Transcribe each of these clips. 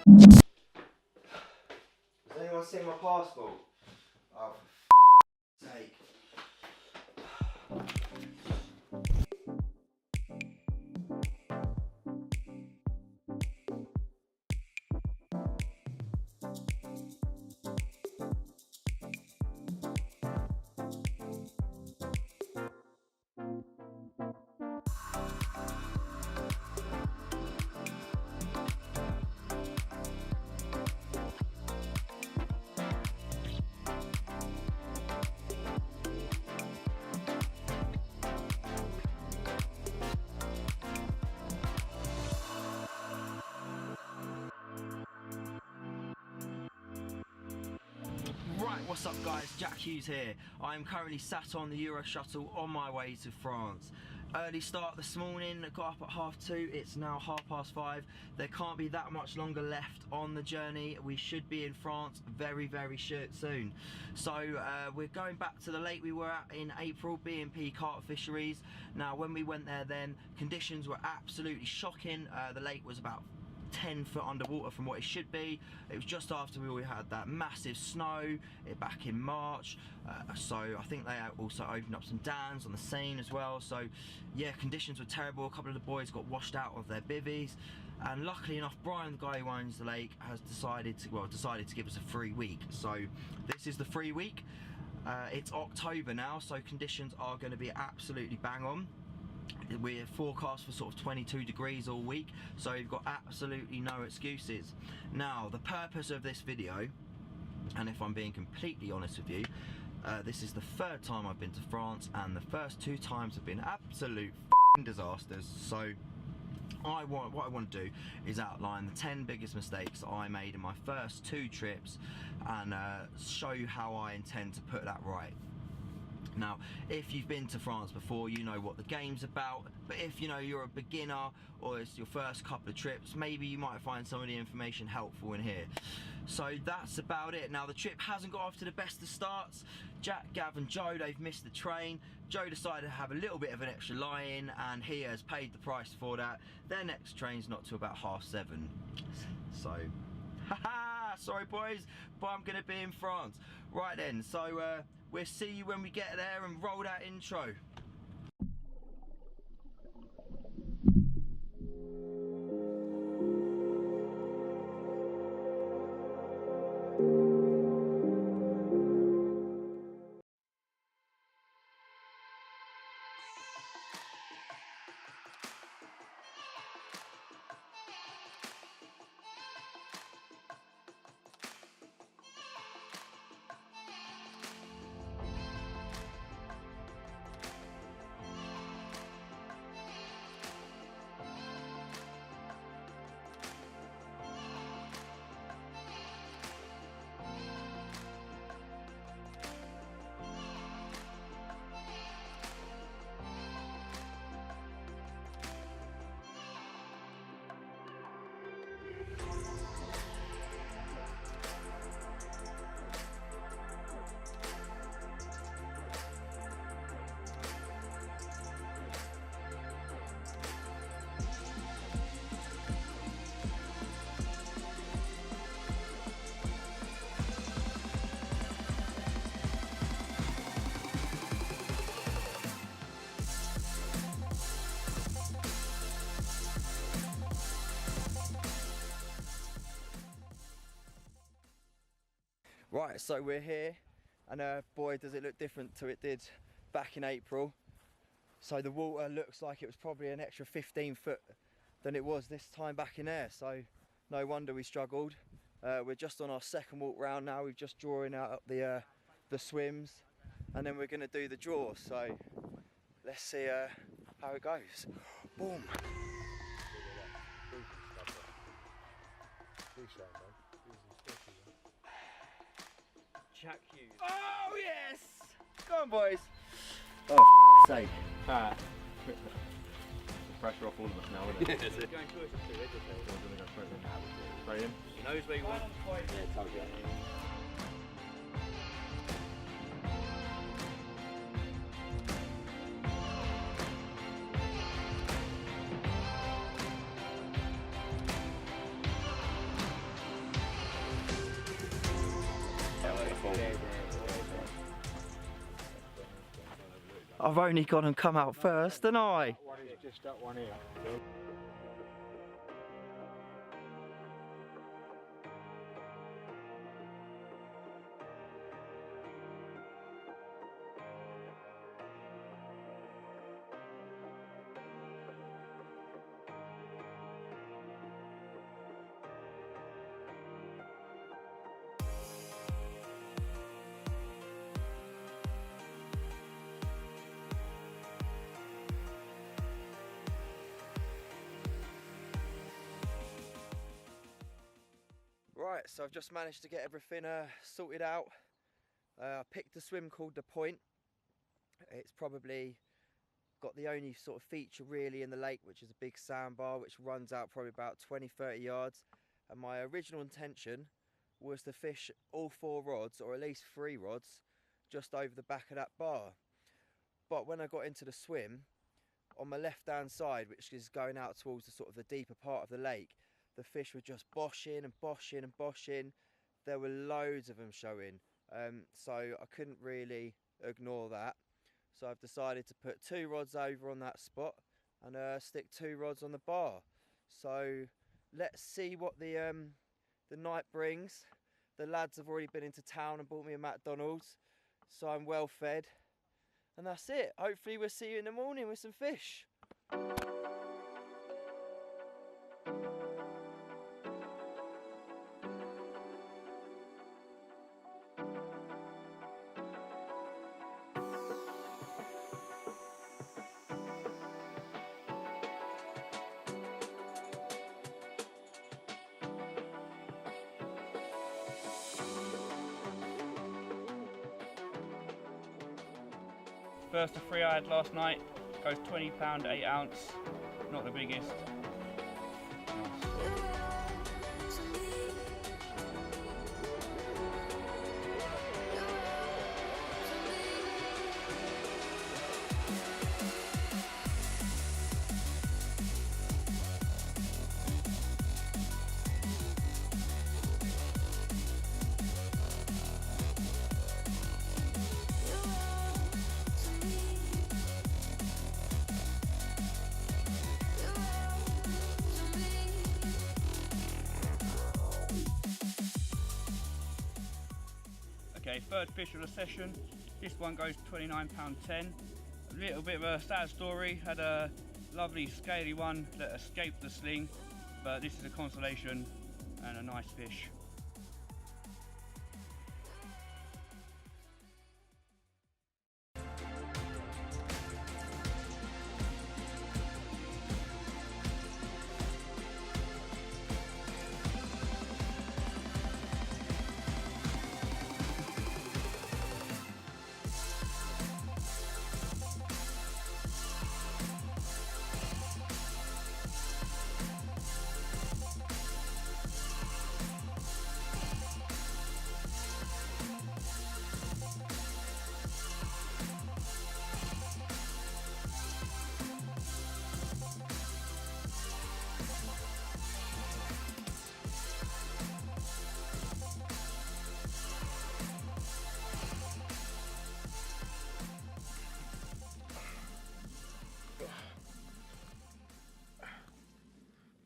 Has anyone seen my passport? Oh, for sake. Right, what's up guys, Jack Hughes here. I am currently sat on the Euro shuttle on my way to France. Early start this morning, got up at 2:30, it's now 5:30. There can't be that much longer left on the journey. We should be in France very soon. So we're going back to the lake we were at in April, BMP Carp Fisheries. Now when we went there then, conditions were absolutely shocking. The lake was about 10 foot underwater from what it should be. It was just after we had that massive snow back in March, so I think they also opened up some dams on the Seine as well. So yeah, conditions were terrible. A couple of the boys got washed out of their bivvies, and luckily enough Brian, the guy who owns the lake, has decided to give us a free week. So this is the free week. It's October now, so conditions are going to be absolutely bang on. We're forecast for sort of 22 degrees all week, so you've got absolutely no excuses. Now the purpose of this video, and if I'm being completely honest with you, this is the third time I've been to France, and the first 2 times have been absolute disasters. So what I want to do is outline the 10 biggest mistakes I made in my first 2 trips, and show you how I intend to put that right. Now, if you've been to France before, you know what the game's about, but if you know you're a beginner or it's your first couple of trips, maybe you might find some of the information helpful in here. So that's about it. Now the trip hasn't got off to the best of starts. Jack, Gav and Joe, they've missed the train. Joe decided to have a little bit of an extra lie-in, and he has paid the price for that. Their next train's not till about 7:30. So, haha, sorry boys, but I'm gonna be in France. Right then, so we'll see you when we get there, and roll that intro. Right, so we're here, and boy does it look different to it did back in April. So the water looks like it was probably an extra 15 foot than it was this time back in there, so no wonder we struggled. We're just on our second walk round now. We've just drawing out the swims, and then we're going to do the draw, so let's see how it goes. Boom! Jack Hughes. Oh yes! Go on boys! Oh f***'s sake. Pressure off all of us now, isn't it? Going towards us too, Straight in. He knows where you want. Yeah, told you. I've only gone and come out first, and I. That one is just that one here. Right, so I've just managed to get everything sorted out. I picked a swim called The Point. It's probably got the only sort of feature really in the lake, which is a big sandbar which runs out probably about 20-30 yards. And my original intention was to fish all 4 rods, or at least 3 rods, just over the back of that bar. But when I got into the swim, on my left hand side, which is going out towards the sort of the deeper part of the lake, the fish were just boshing and boshing and boshing. There were loads of them showing, so I couldn't really ignore that. So I've decided to put 2 rods over on that spot and stick 2 rods on the bar. So let's see what the night brings. The lads have already been into town and bought me a McDonald's, so I'm well fed. And that's it. Hopefully we'll see you in the morning with some fish. First of 3 I had last night, goes £20, 8 ounce, not the biggest. Okay, third fish of the session. This one goes £29.10. A little bit of a sad story. Had a lovely scaly one that escaped the sling, but this is a consolation and a nice fish.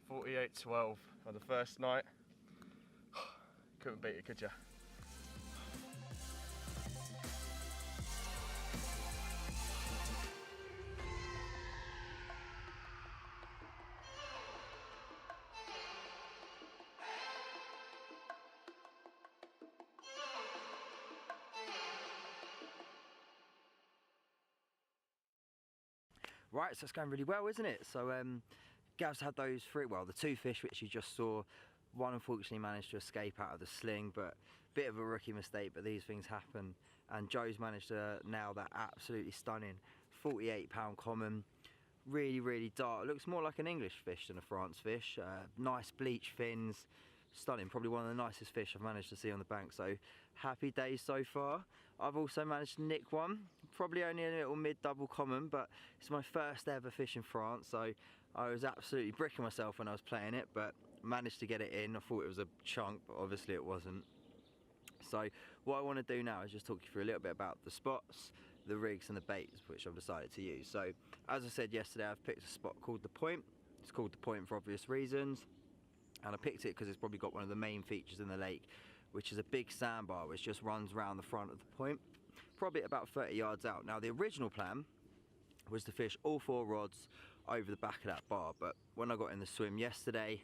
$48.12 on the first night. Couldn't beat it, could you? Right, so it's going really well, isn't it? So Gav's had those 3, well, the 2 fish which you just saw. One unfortunately managed to escape out of the sling, but bit of a rookie mistake, but these things happen. And Joe's managed to nail that absolutely stunning 48-pound common. Really, really dark. Looks more like an English fish than a France fish. Nice bleach fins. Stunning, probably one of the nicest fish I've managed to see on the bank, so happy days so far. I've also managed to nick one, probably only a little mid-double common, but it's my first ever fish in France, so I was absolutely bricking myself when I was playing it, but managed to get it in. I thought it was a chunk, but obviously it wasn't. So what I want to do now is just talk you through a little bit about the spots, the rigs and the baits which I've decided to use. So as I said yesterday, I've picked a spot called the Point. It's called the Point for obvious reasons, and I picked it because it's probably got one of the main features in the lake, which is a big sandbar which just runs around the front of the point, probably about 30 yards out. Now the original plan was to fish all 4 rods over the back of that bar, but when I got in the swim yesterday,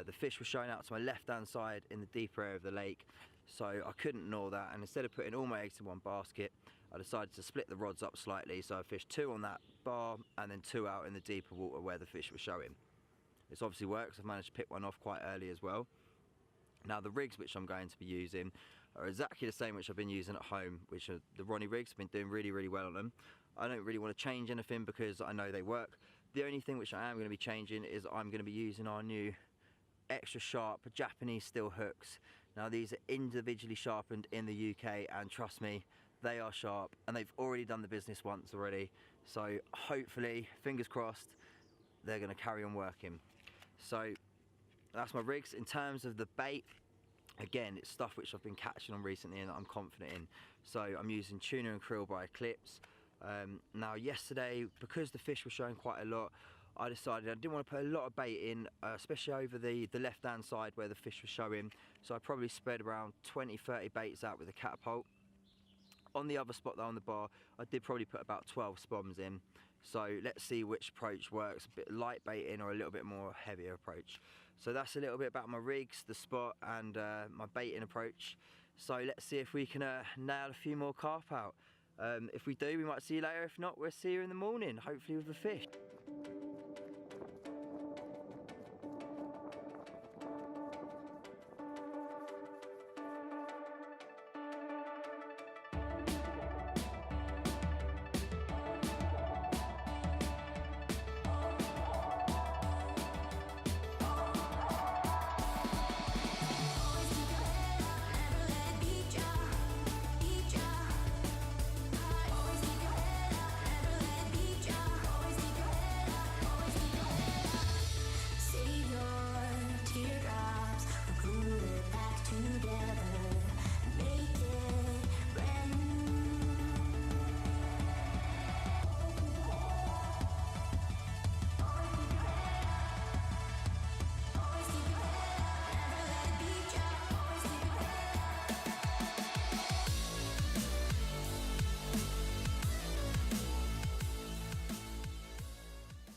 the fish were showing out to my left hand side in the deeper area of the lake, so I couldn't ignore that, and instead of putting all my eggs in one basket, I decided to split the rods up slightly. So I fished 2 on that bar and then 2 out in the deeper water where the fish were showing. This obviously works. I've managed to pick one off quite early as well. Now the rigs which I'm going to be using are exactly the same which I've been using at home, which are the Ronnie rigs. I've been doing really well on them. I don't really want to change anything because I know they work. The only thing which I am going to be changing is I'm going to be using our new extra sharp Japanese steel hooks. Now these are individually sharpened in the UK, and trust me, they are sharp, and they've already done the business once already. So hopefully, fingers crossed, they're going to carry on working. So that's my rigs. In terms of the bait, again, it's stuff which I've been catching on recently and I'm confident in. So I'm using tuna and krill by Eclipse. Now yesterday, because the fish were showing quite a lot, I decided I didn't want to put a lot of bait in, especially over the left hand side where the fish were showing. So I probably spread around 20-30 baits out with a catapult. On the other spot though, on the bar, I did probably put about 12 spoms in. So let's see which approach works, a bit light baiting or a little bit more heavier approach. So that's a little bit about my rigs, the spot, and my baiting approach. So let's see if we can nail a few more carp out. If we do, we might see you later. If not, we'll see you in the morning, hopefully with the fish.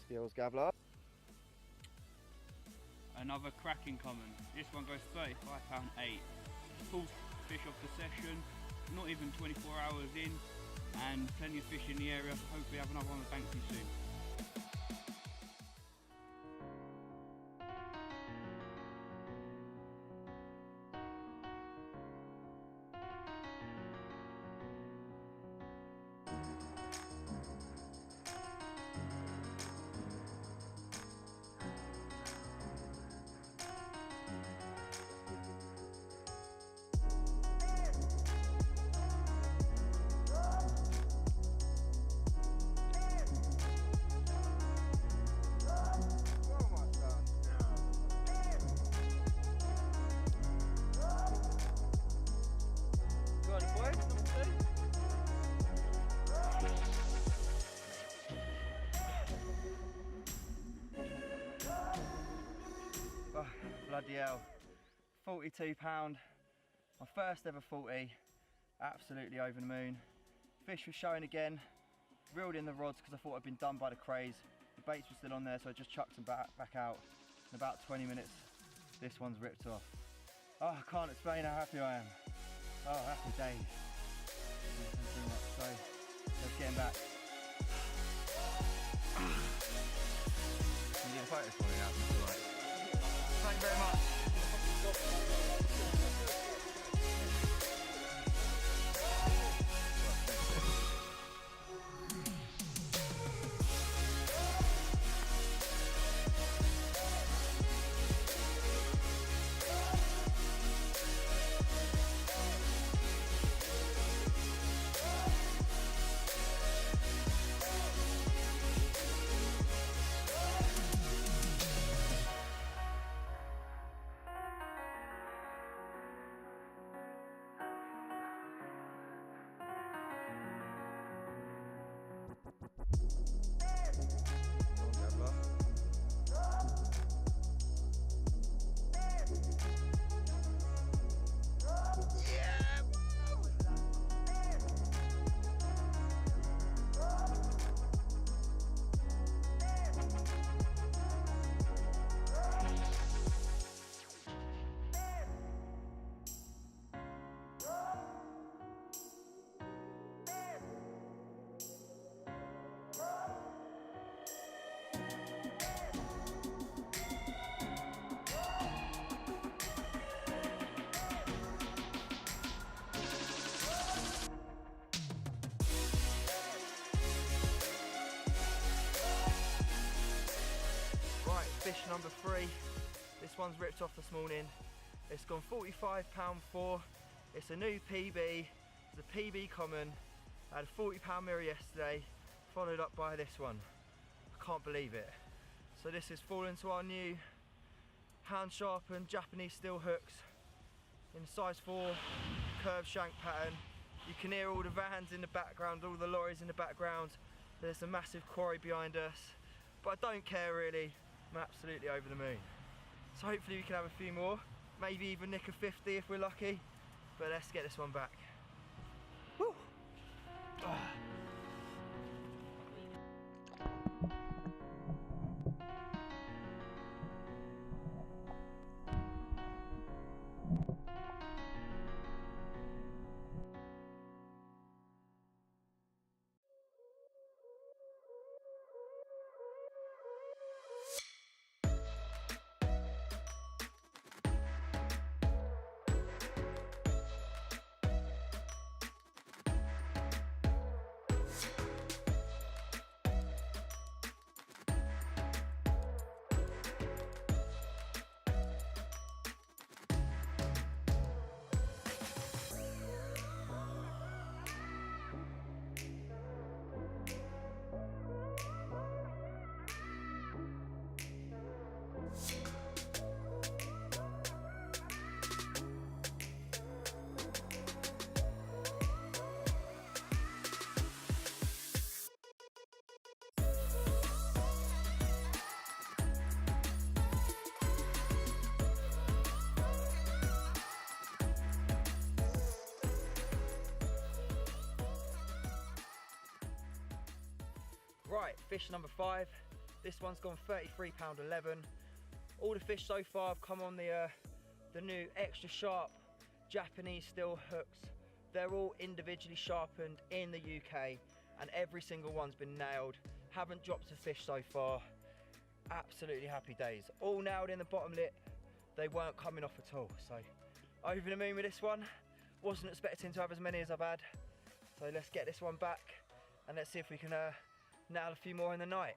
Skills Gabler. Another cracking common. This one goes £35.8. Fourth fish of the session, not even 24 hours in, and plenty of fish in the area. Hopefully have another one on the bank soon. Oh, bloody hell. £42, my first ever 40, absolutely over the moon. Fish was showing again, reeled in the rods because I thought I'd been done by the craze. The baits were still on there, so I just chucked them back out. In about 20 minutes, this one's ripped off. Oh, I can't explain how happy I am. Oh, happy days. Thank you much. So, let's get him back. Can you get a photo for me now? Right. Thank you very much. Fish number 3. This one's ripped off this morning. It's gone £45.4. It's a new PB. It's a PB common. I had a £40 mirror yesterday, followed up by this one. I can't believe it. So this is falling to our new hand sharpened Japanese steel hooks in size 4 curved shank pattern. You can hear all the vans in the background, all the lorries in the background. There's a massive quarry behind us, but I don't care really. I'm absolutely over the moon. So hopefully we can have a few more, maybe even nick a 50 if we're lucky, but let's get this one back. Woo! Ah. Right, fish number 5. This one's gone £33.11. All the fish so far have come on the new extra sharp Japanese steel hooks. They're all individually sharpened in the UK and every single one's been nailed. Haven't dropped a fish so far. Absolutely happy days. All nailed in the bottom lip. They weren't coming off at all. So over the moon with this one. Wasn't expecting to have as many as I've had. So let's get this one back and let's see if we can nail a few more in the night.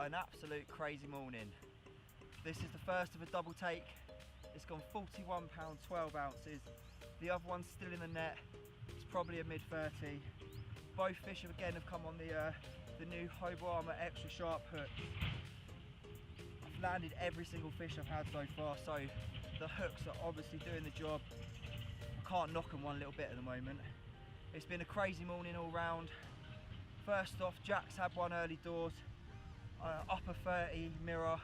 What an absolute crazy morning. This is the first of a double take. It's gone 41 pounds 12 ounces. The other one's still in the net. It's probably a mid-30. Both fish again have come on the new Hobarama extra sharp hook. I've landed every single fish I've had so far, so the hooks are obviously doing the job. I can't knock them one little bit at the moment. It's been a crazy morning all round. First off, Jack's had one early doors, upper 30 mirror.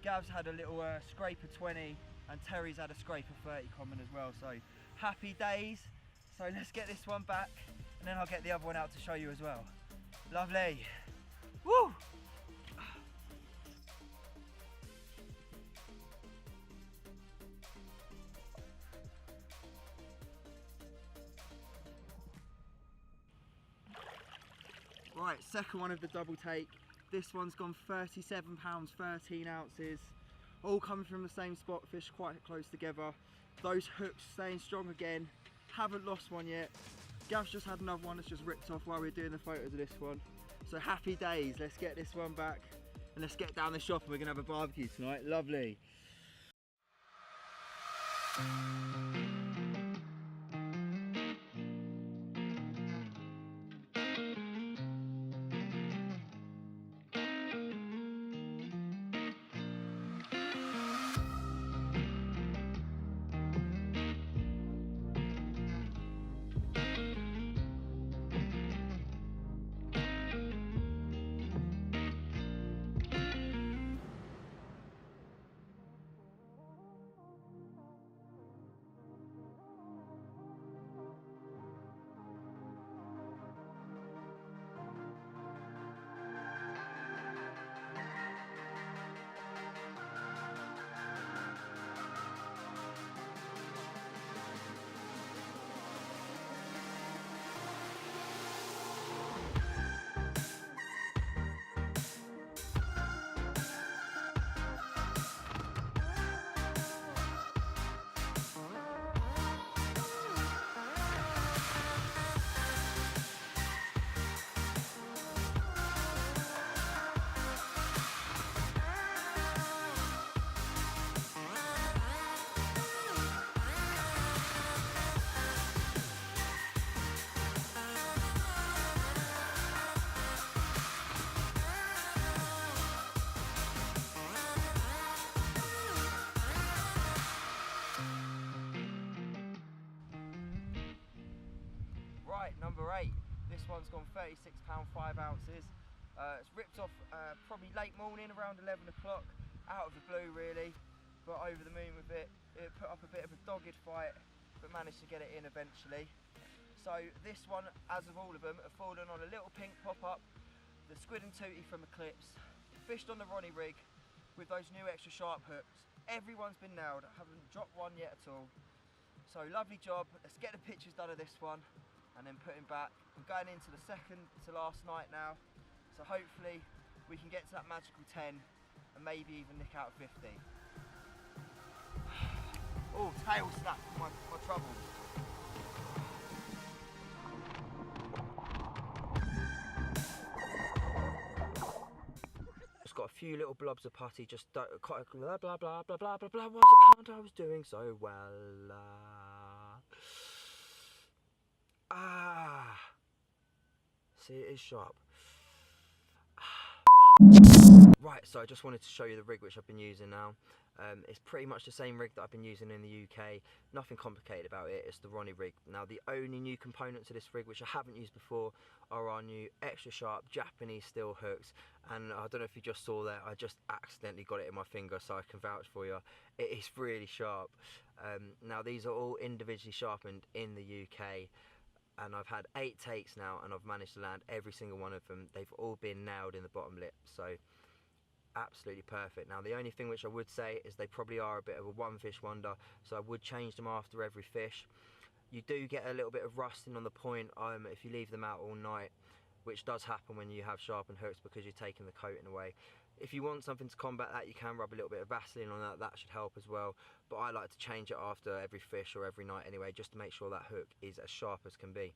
Gav's had a little scraper 20, and Terry's had a scraper 30 common as well. So happy days. So let's get this one back, and then I'll get the other one out to show you as well. Lovely. Woo! Right, second one of the double take. This one's gone 37 pounds 13 ounces. All coming from the same spot, fish quite close together. Those hooks staying strong again. Haven't lost one yet. Gav's just had another one that's just ripped off while we were doing the photos of this one. So happy days, let's get this one back and let's get down the shop and we're gonna have a barbecue tonight. Lovely. Right, number 8. This one's gone 36 pounds 5 ounces. It's ripped off probably late morning, around 11 o'clock, out of the blue really, but over the moon with it. It put up a bit of a dogged fight, but managed to get it in eventually. So this one, as of all of them, have fallen on a little pink pop-up, the squid and tootie from Eclipse, fished on the Ronnie rig with those new extra sharp hooks. Everyone's been nailed, I haven't dropped one yet at all. So lovely job, let's get the pictures done of this one and then put him back. I'm going into the second to last night now, so hopefully we can get to that magical 10 and maybe even nick out 50. Oh, tail snap for my trouble. Just got a few little blobs of putty, just blah blah blah blah blah blah blah blah. What's it can't I was doing so well. See, it is sharp. Right, so I just wanted to show you the rig which I've been using now. It's pretty much the same rig that I've been using in the UK. Nothing complicated about it, it's the Ronnie rig. Now the only new components of this rig which I haven't used before are our new extra sharp Japanese steel hooks. And I don't know if you just saw that, I just accidentally got it in my finger, so I can vouch for you. It is really sharp. Now these are all individually sharpened in the UK. And I've had 8 takes now and I've managed to land every single one of them. They've all been nailed in the bottom lip, so absolutely perfect. Now the only thing which I would say is they probably are a bit of a one fish wonder, so I would change them after every fish. You do get a little bit of rusting on the point if you leave them out all night, which does happen when you have sharpened hooks because you're taking the coating away. If you want something to combat that, you can rub a little bit of Vaseline on that, that should help as well. But I like to change it after every fish or every night anyway, just to make sure that hook is as sharp as can be.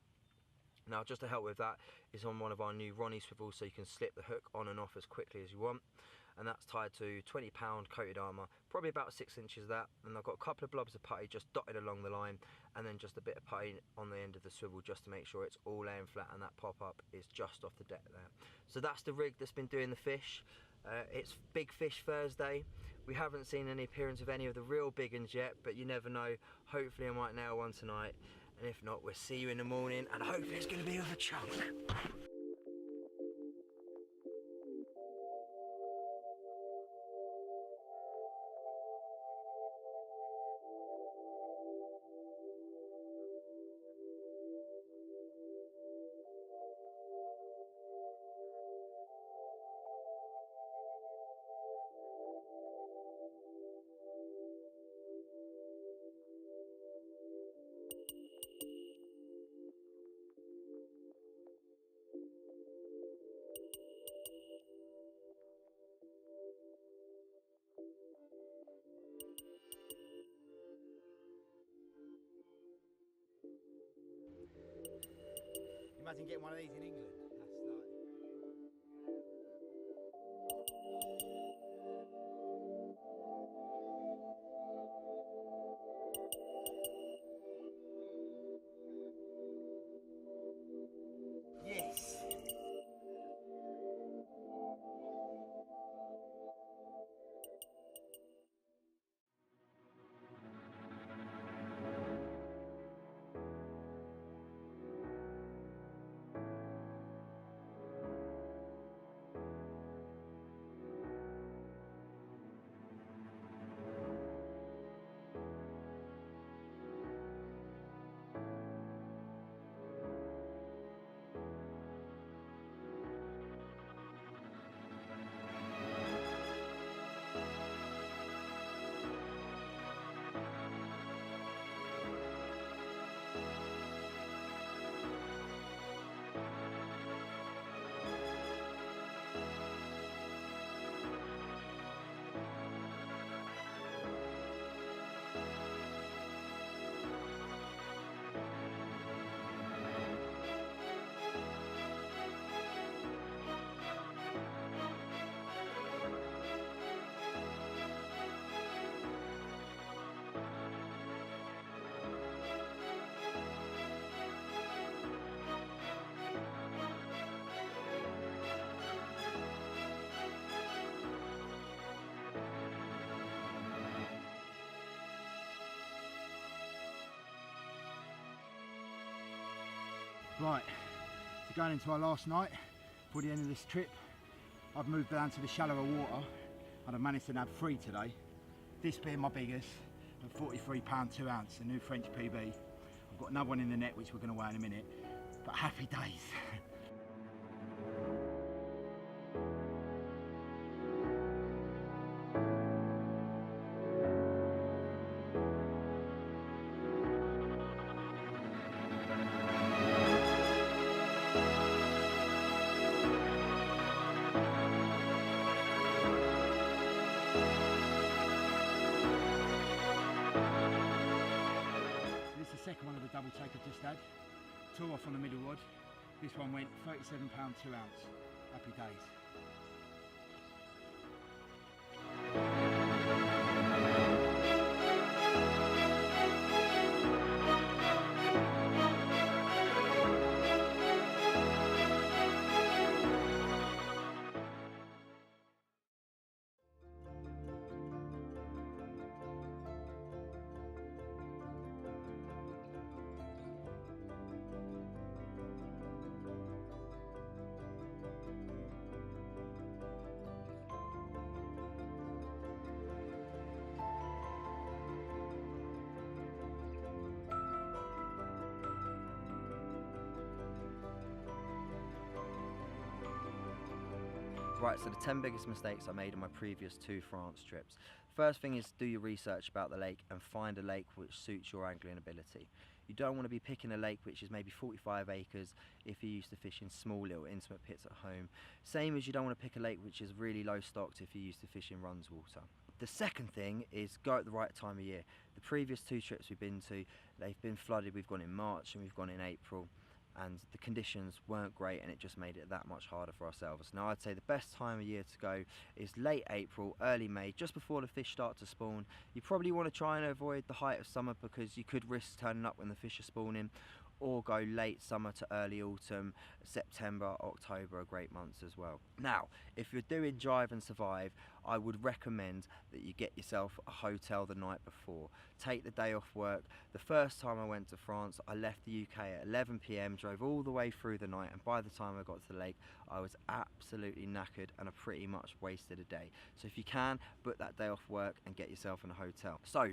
Now, just to help with that is on one of our new Ronnie swivels, so you can slip the hook on and off as quickly as you want. And that's tied to 20-pound coated armour, probably about 6 inches of that. And I've got a couple of blobs of putty just dotted along the line, and then just a bit of putty on the end of the swivel just to make sure it's all laying flat and that pop-up is just off the deck there. So that's the rig that's been doing the fish. It's Big Fish Thursday. We haven't seen any appearance of any of the real big ones yet, but you never know. Hopefully I might nail one tonight. And if not, we'll see you in the morning, and hopefully it's going to be with a chunk. Imagine getting one of these in England. That's like... Yes! Right, so going into our last night for the end of this trip, I've moved down to the shallower water and I've managed to nab 3 today. This being my biggest, at 43 pound 2 ounce, a new French PB. I've got another one in the net which we're going to weigh in a minute, but happy days. Second one of the double take I've just had. 2 off on the middle rod. This one went £37 2 ounce. Happy days. Right, so the 10 biggest mistakes I made in my previous 2 France trips. First thing is do your research about the lake and find a lake which suits your angling ability. You don't want to be picking a lake which is maybe 45 acres if you're used to fishing small little intimate pits at home. Same as you don't want to pick a lake which is really low stocked if you're used to fishing runs water. The second thing is go at the right time of year. The previous 2 trips we've been to, they've been flooded. We've gone in March and we've gone in April. and the conditions weren't great, and it just made it that much harder for ourselves. Now I'd say the best time of year to go is late April, early May, just before the fish start to spawn. You probably want to try and avoid the height of summer because you could risk turning up when the fish are spawning, or go late summer to early autumn. September, October are great months as well. Now, if you're doing drive and survive, I would recommend that you get yourself a hotel the night before. Take the day off work. The first time I went to France, I left the UK at 11 PM, drove all the way through the night, and by the time I got to the lake, I was absolutely knackered and I pretty much wasted a day. So if you can, book that day off work and get yourself in a hotel. So,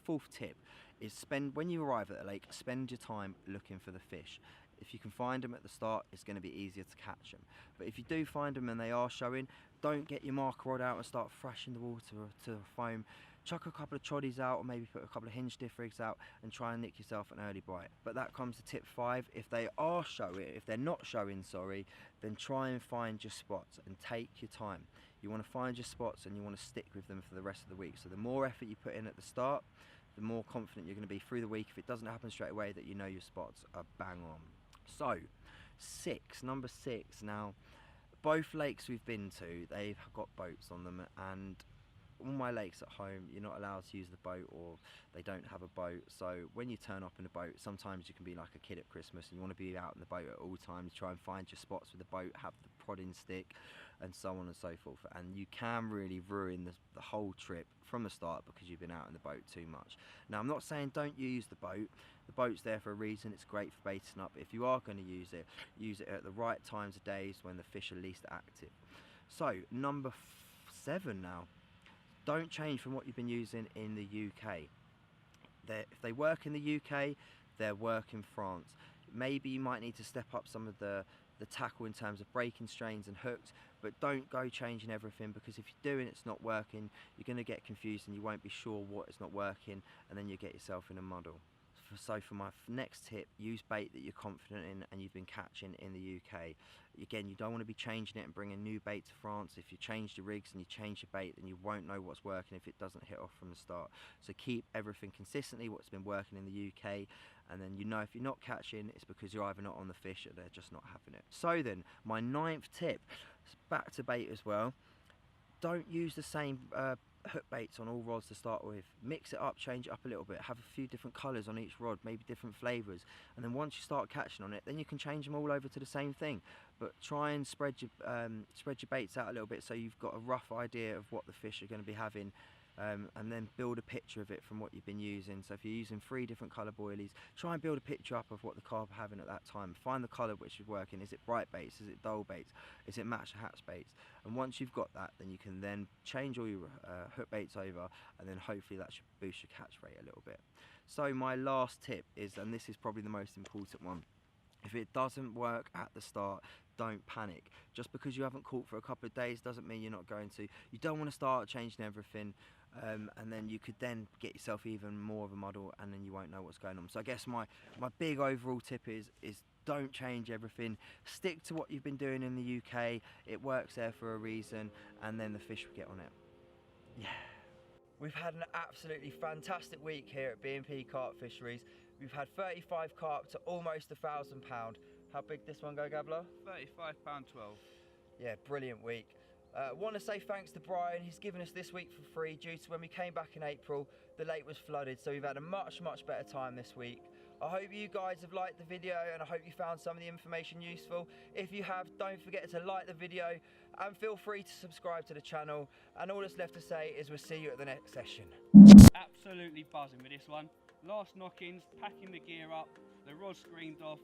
fourth tip is when you arrive at the lake, spend your time looking for the fish. If you can find them at the start, it's going to be easier to catch them. But if you do find them and they are showing, don't get your marker rod out and start thrashing the water to foam. Chuck a couple of troddies out, or maybe put a couple of hinge stiff rigs out and try and nick yourself an early bite. But that comes to tip 5. If they are showing, if they're not showing, sorry, then try and find your spots and take your time. You want to find your spots and you want to stick with them for the rest of the week. So the more effort you put in at the start, the more confident you're going to be through the week, if it doesn't happen straight away, that you know your spots are bang on. So, number 6. Now, both lakes we've been to, they've got boats on them, and all my lakes at home, you're not allowed to use the boat, or they don't have a boat. So when you turn up in a boat, sometimes you can be like a kid at Christmas and you want to be out in the boat at all times, try and find your spots with the boat, have the prodding stick, and so on and so forth. And you can really ruin the whole trip from the start because you've been out in the boat too much. Now, I'm not saying don't use the boat. The boat's there for a reason. It's great for baiting up. If you are going to use it at the right times of days when the fish are least active. So number 7 now. Don't change from what you've been using in the UK. If they work in the UK, they'll work in France. Maybe you might need to step up some of the tackle in terms of breaking strains and hooks, but don't go changing everything, because if you're doing it's not working, you're going to get confused and you won't be sure what is not working, and then you get yourself in a muddle. So for my next tip, use bait that you're confident in and you've been catching in the UK. Again, you don't want to be changing it and bringing new bait to France. If you change your rigs and you change your bait, then you won't know what's working if it doesn't hit off from the start. So keep everything consistently what's been working in the UK, and then you know if you're not catching, it's because you're either not on the fish or they're just not having it. So then, my 9th tip, back to bait as well. Don't use the same hook baits on all rods to start with. Mix it up, change it up a little bit, have a few different colours on each rod, maybe different flavours, and then once you start catching on it, then you can change them all over to the same thing. But try and spread your baits out a little bit so you've got a rough idea of what the fish are going to be having, and then build a picture of it from what you've been using. So if you're using 3 different colour boilies, try and build a picture up of what the carp are having at that time. Find the colour which is working. Is it bright baits? Is it dull baits? Is it match hatch baits? And once you've got that, then you can then change all your hook baits over, and then hopefully that should boost your catch rate a little bit. So my last tip is, and this is probably the most important one, if it doesn't work at the start, don't panic. Just because you haven't caught for a couple of days doesn't mean you're not going to. You don't want to start changing everything, and then you could then get yourself even more of a muddle, and then you won't know what's going on. So I guess my big overall tip is don't change everything. Stick to what you've been doing in the UK. It works there for a reason, and then the fish will get on it. Yeah. We've had an absolutely fantastic week here at BMP Carp Fisheries. We've had 35 carp to almost £1,000. How big this one go, Gabler? £35.12. Yeah, brilliant week. Want to say thanks to Brian. He's given us this week for free due to when we came back in April, the lake was flooded, so we've had a much better time this week. I hope you guys have liked the video, and I hope you found some of the information useful. If you have, don't forget to like the video and feel free to subscribe to the channel. And all that's left to say is we'll see you at the next session. Absolutely buzzing with this one. Last knock-ins, packing the gear up, the rod screened off.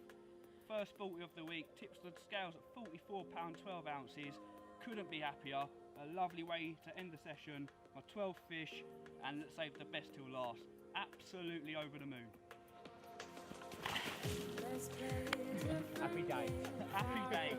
First 40 of the week, tips the scales at £44.12 ounces. Couldn't be happier. A lovely way to end the session. My 12 fish, and let's save the best till last. Absolutely over the moon. Happy day. Happy day.